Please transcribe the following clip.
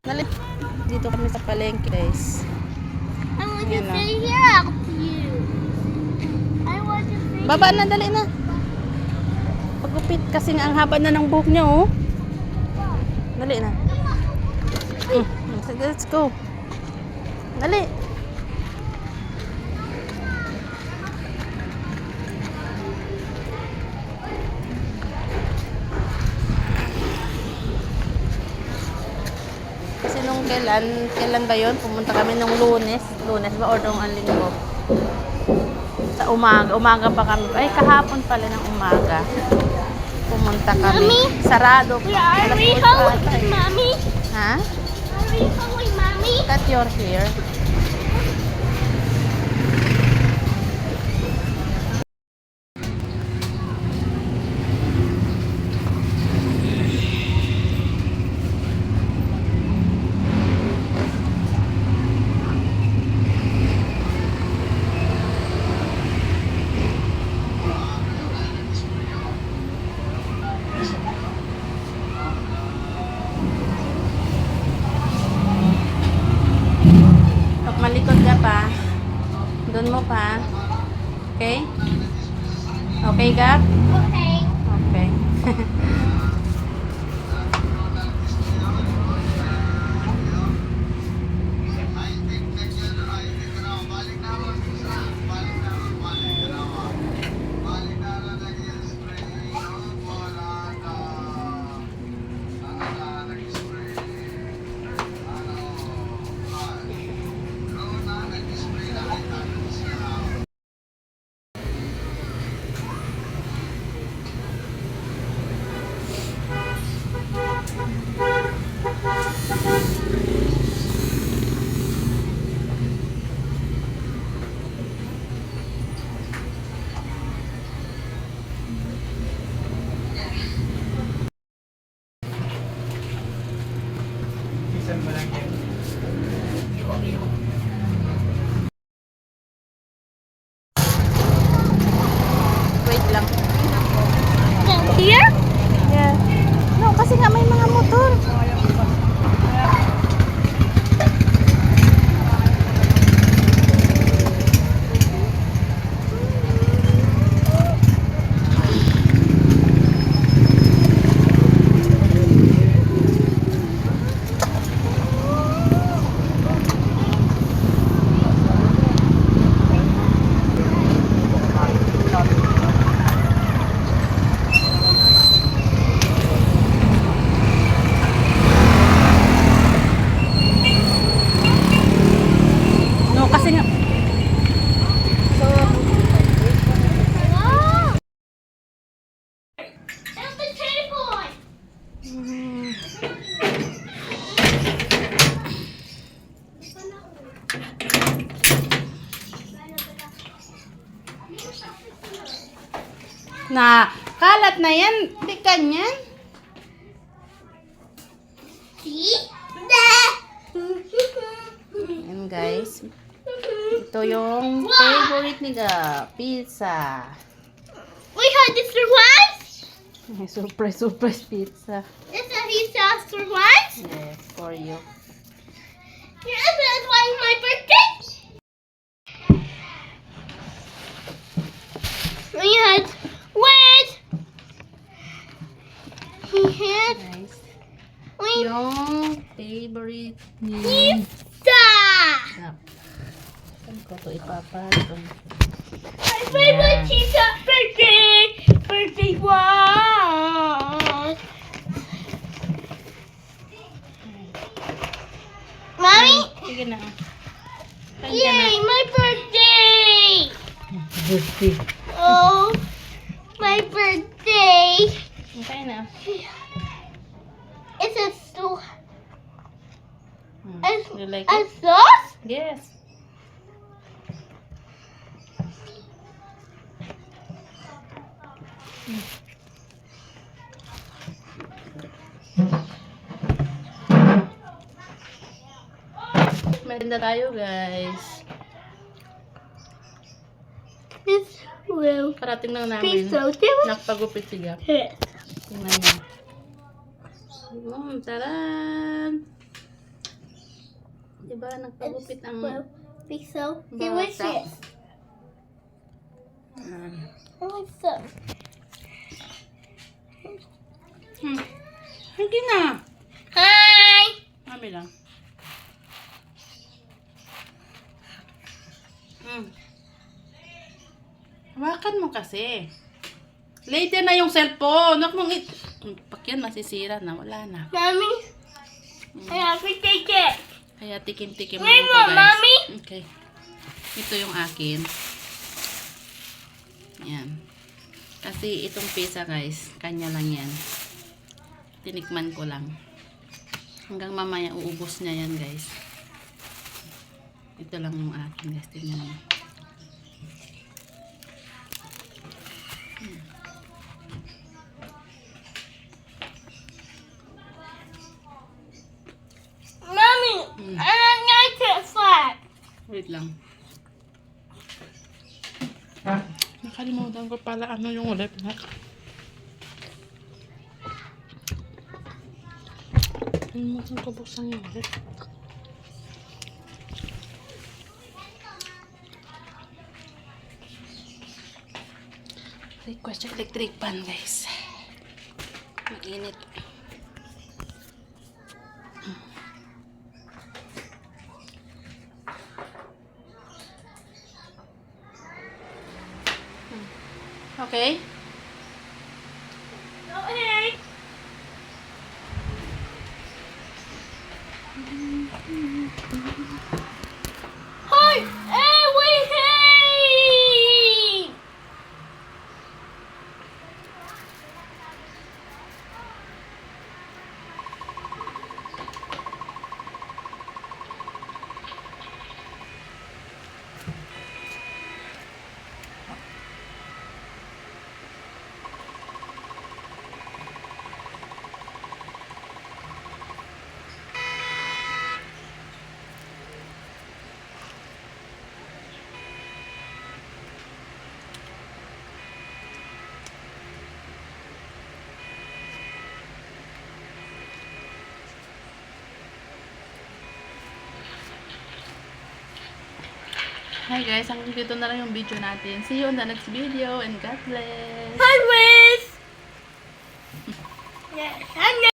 Dito kami sa palengke, guys. I want to stay here with you. I want to stay. Baba na, dali na. Pagupit kasi nga ang haba na ng buhok niya, oh. Dali na. Let's go. Dali. Kasi nung kailan ba yun? Pumunta kami nung Lunes ba o nung Linggo? Sa umaga pa kami. Ay, kahapon pala ng umaga. Pumunta kami. Mommy? Sarado. Are we home with Mommy? Ha? Are we home with Mommy? Cut your hair. Pag malikot ka pa, doon mo pa. Okay? Okay, Gab? Okay. Okay. Wait lang. Here? Yeah. No, kasi nga may mga motor. No, kasi nga Wow. That's the table. na kalat na yan. Di kanyan. See? Yan guys. Ito yung favorite ni Gab. Pizza. We had this surprise. Surprise pizza. This is his surprise. Yes, for you. Yes, that's why my birthday. We had wait. He had Guys. wait Yung favorite ni pizza. Gab. Saan ko ito ipapatong? My favorite Yeah. pizza birthday one. Mommy, Sige na. Kain ka na. yay, my birthday. Birthday. Oh, my birthday. Kain na. It's a so You like a it? sauce? Yes. Merinda tayo, guys. This will Parating lang be namin. so delicious. Nakapagupit siya. Tingnan niyo. Taran! Diba, nagpagupit ang... Well, think so. Okay, what's bata. this? Yan. What's this? Sige na. Hi! Mami lang. Hawakan mo kasi. Later na yung cellphone. Huwag mong pag yan masisira na. Wala na. Mommy, I have to take it. Kaya tikim-tikim Wait mo more, guys. Mommy. Okay. Ito yung akin. Yan. Kasi itong pizza guys, kanya lang yan. Tinikman ko lang. Hanggang mamaya uubos niya yan guys. Ito lang yung akin guys. Tingnan mo. Mommy, I don't like it flat. Wait lang. Nakalimutan ko pala ano yung ulit na. Nakalimutan ko buksan yung ulit. Request yung electric pan guys. Mainit. Okay? Okay. Hi! Hey, wait, hey! Hi guys, hanggang dito na lang yung video natin. See you on the next video and God bless! Hi, Wiz! Yeah,